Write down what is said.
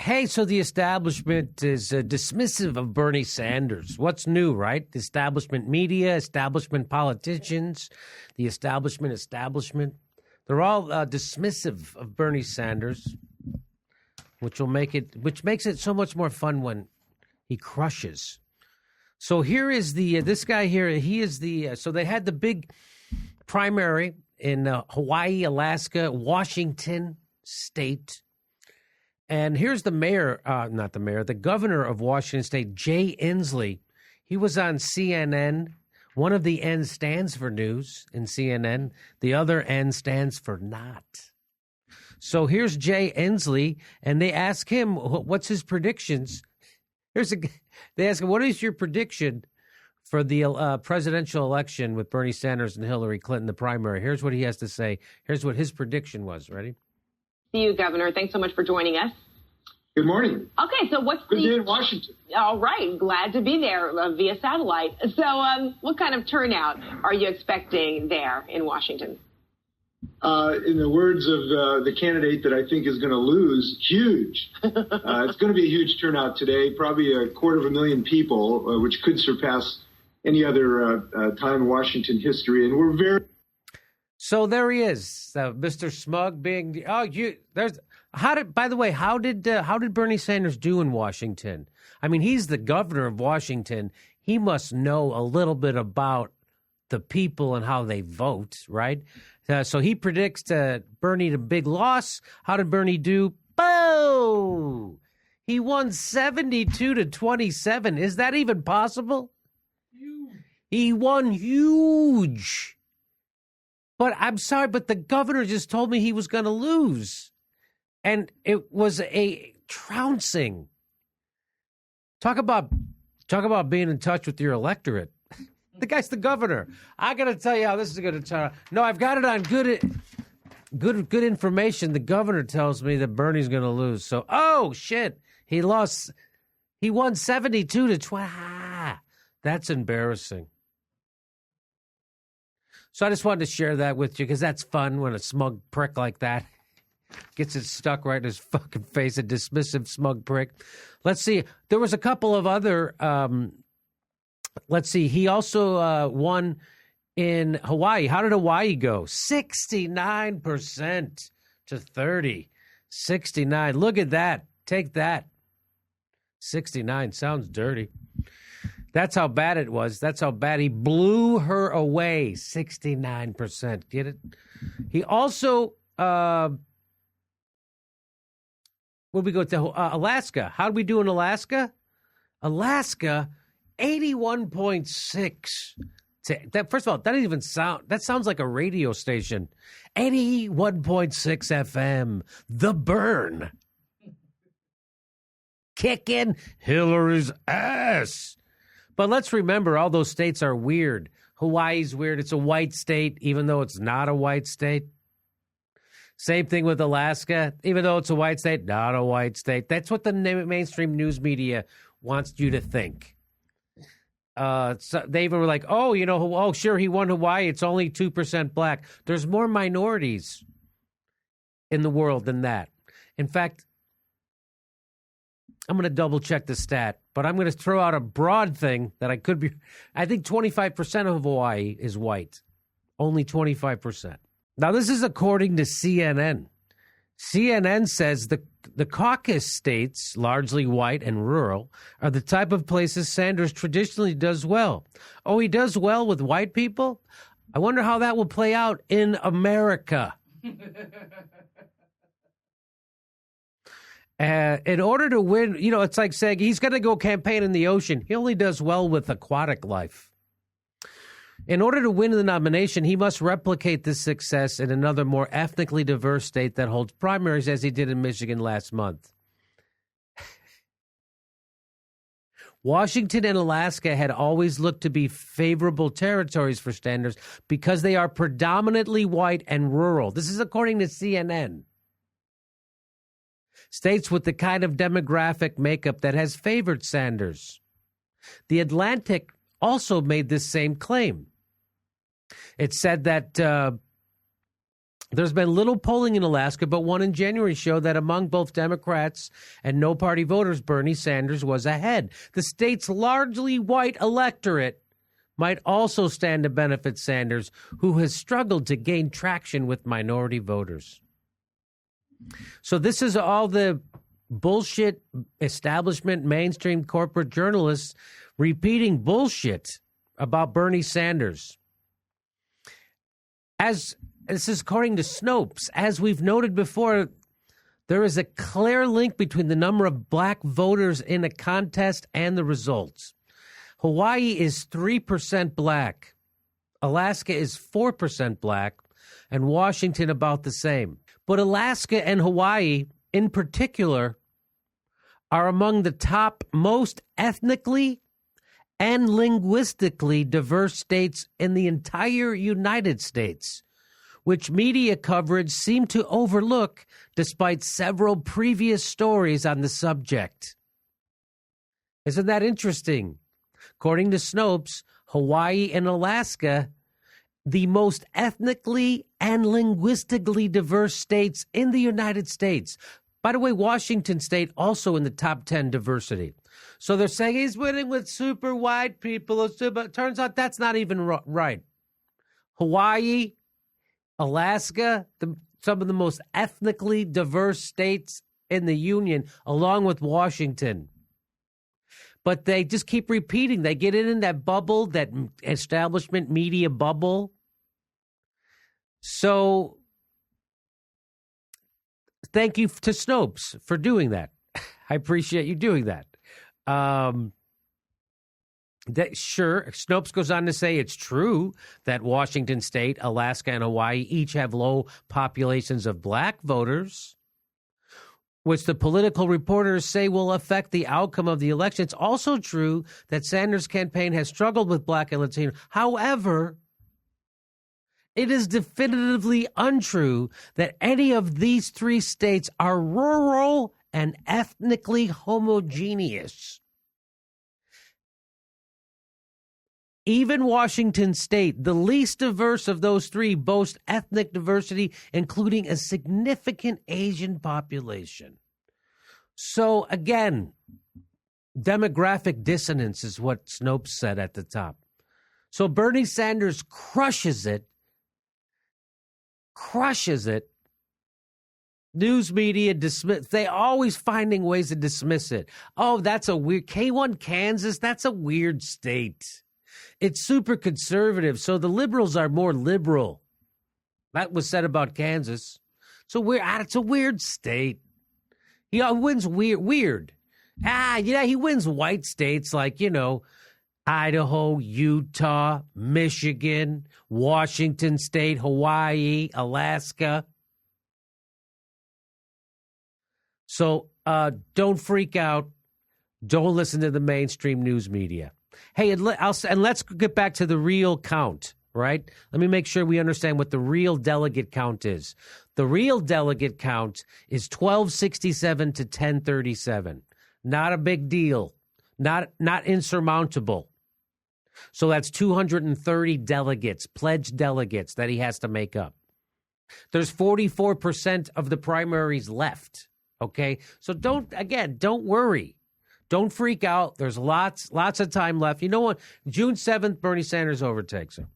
Hey, so the establishment is dismissive of Bernie Sanders. What's new, right? The establishment media, establishment politicians, the establishment. They're all dismissive of Bernie Sanders, which makes it so much more fun when he crushes. So here is this guy here. He is so they had the big primary in Hawaii, Alaska, Washington State. And here's the the governor of Washington State, Jay Inslee. He was on CNN. One of the N stands for news in CNN. The other N stands for not. So here's Jay Inslee, and they ask him, what's his predictions? They ask him, what is your prediction for the presidential election with Bernie Sanders and Hillary Clinton, the primary? Here's what he has to say. Here's what his prediction was. Ready? See you, Governor. Thanks so much for joining us. Good morning. Okay, so what's Good day in Washington. All right, glad to be there via satellite. So what kind of turnout are you expecting there in Washington? In the words of the candidate that I think is going to lose, huge. It's going to be a huge turnout today, probably 250,000 people, which could surpass any other time in Washington history. And we're very... So there he is, Mr. Smug being. By the way, how did Bernie Sanders do in Washington? I mean, he's the governor of Washington. He must know a little bit about the people and how they vote, right? So he predicts Bernie a big loss. How did Bernie do? Boo! He won 72-27. Is that even possible? Huge. He won huge. But I'm sorry, but the governor just told me he was going to lose. And it was a trouncing. Talk about being in touch with your electorate. The guy's the governor. I got to tell you how this is going to turn out. No, I've got it on good information. The governor tells me that Bernie's going to lose. So, oh, shit. He lost. He won 72-20. That's embarrassing. So I just wanted to share that with you because that's fun when a smug prick like that gets it stuck right in his fucking face, a dismissive smug prick. Let's see. There was a couple of other, let's see. He also won in Hawaii. How did Hawaii go? 69% to 30. 69. Look at that. Take that. 69 sounds dirty. That's how bad it was. That's how bad he blew her away. 69%. Get it? He also, where we go to Alaska. How did we do in Alaska? Alaska, 81.6. First of all, that doesn't even sound, that sounds like a radio station. 81.6 FM. The Burn. Kicking Hillary's ass. But let's remember, all those states are weird. Hawaii's weird. It's a white state, even though it's not a white state. Same thing with Alaska. Even though it's a white state, not a white state. That's what the mainstream news media wants you to think. So they even were like, oh, sure, he won Hawaii. It's only 2% black. There's more minorities in the world than that. In fact, I'm going to double check the stat, but I'm going to throw out a broad thing that I could be. I think 25% of Hawaii is white. Only 25%. Now, this is according to CNN. CNN says the caucus states, largely white and rural, are the type of places Sanders traditionally does well. Oh, he does well with white people? I wonder how that will play out in America. In order to win, it's like saying he's going to go campaign in the ocean. He only does well with aquatic life. In order to win the nomination, he must replicate this success in another more ethnically diverse state that holds primaries, as he did in Michigan last month. Washington and Alaska had always looked to be favorable territories for Sanders because they are predominantly white and rural. This is according to CNN. States with the kind of demographic makeup that has favored Sanders. The Atlantic also made this same claim. It said that There's been little polling in Alaska, but one in January showed that among both Democrats and no-party voters, Bernie Sanders was ahead. The state's largely white electorate might also stand to benefit Sanders, who has struggled to gain traction with minority voters. So this is all the bullshit establishment, mainstream corporate journalists repeating bullshit about Bernie Sanders. This is according to Snopes. As we've noted before, there is a clear link between the number of black voters in a contest and the results. Hawaii is 3% black. Alaska is 4% black, and Washington about the same. But Alaska and Hawaii, in particular, are among the top most ethnically and linguistically diverse states in the entire United States, which media coverage seemed to overlook despite several previous stories on the subject. Isn't that interesting? According to Snopes, Hawaii and Alaska, the most ethnically and linguistically diverse states in the United States. By the way, Washington State also in the top 10 diversity. So they're saying he's winning with super white people. But turns out that's not even right. Hawaii, Alaska, some of the most ethnically diverse states in the union, along with Washington. But they just keep repeating. They get in that bubble, that establishment media bubble. So thank you to Snopes for doing that. I appreciate you doing that. Sure, Snopes goes on to say it's true that Washington State, Alaska, and Hawaii each have low populations of black voters, which the political reporters say will affect the outcome of the election. It's also true that Sanders' campaign has struggled with black and Latino. However, it is definitively untrue that any of these three states are rural and ethnically homogeneous. Even Washington State, the least diverse of those three, boasts ethnic diversity, including a significant Asian population. So again, demographic dissonance is what Snopes said at the top. So Bernie Sanders crushes it. News media they always finding ways to dismiss it. Oh, that's a weird K1 Kansas. That's a weird state. It's super conservative, so the liberals are more liberal. That was said about Kansas. So it's a weird state. He wins weird. He wins white states like, Idaho, Utah, Michigan, Washington State, Hawaii, Alaska. So don't freak out. Don't listen to the mainstream news media. Hey, and let's get back to the real count, right? Let me make sure we understand what the real delegate count is. The real delegate count is 1267 to 1037. Not a big deal. Not insurmountable. So that's 230 delegates, pledged delegates that he has to make up. There's 44% of the primaries left, okay? So don't worry. Don't freak out. There's lots of time left. You know what? June 7th, Bernie Sanders overtakes him.